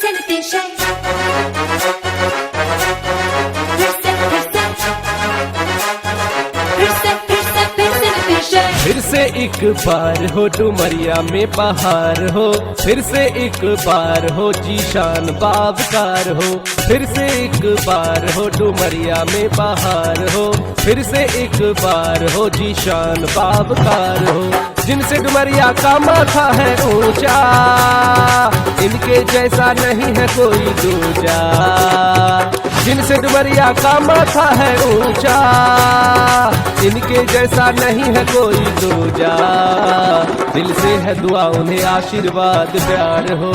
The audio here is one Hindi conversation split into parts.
नीतीश है, फिर से एक बार हो डुमरिया में बहार हो, फिर से एक बार हो जीशान बाबकार हो, फिर से एक बार हो डुमरिया में बहार हो, फिर से एक बार हो जीशान बाबकार हो। जिनसे डुमरिया का माथा है ऊंचा, इनके जैसा नहीं है कोई दूजा। जिनसे डुमरिया का माथा है ऊंचा, इनके जैसा नहीं है कोई दूजा। दिल से है दुआ उन्हें आशीर्वाद प्यार हो,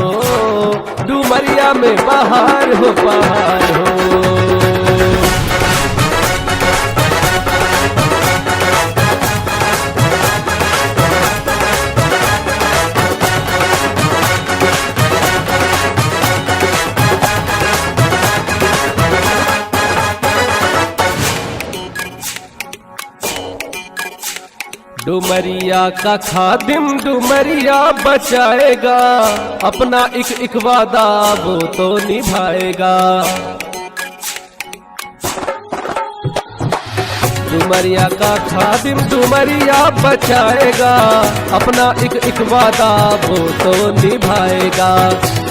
डुमरिया में बहार हो बहार हो। डुमरिया का खादिम डुमरिया बचाएगा, अपना एक वादा वो तो निभाएगा। डुमरिया का खादिम डुमरिया बचाएगा, अपना एक वादा वो तो निभाएगा।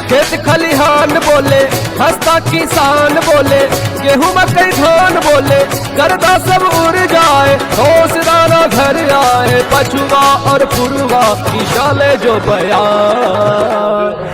खेत खलिहान बोले, हंसता किसान बोले, गेहूं मकई धान बोले, गर्दा सब उड़ जाए, होशदारा घर आए। पछुआ और पुरवा की शाले जो बयान,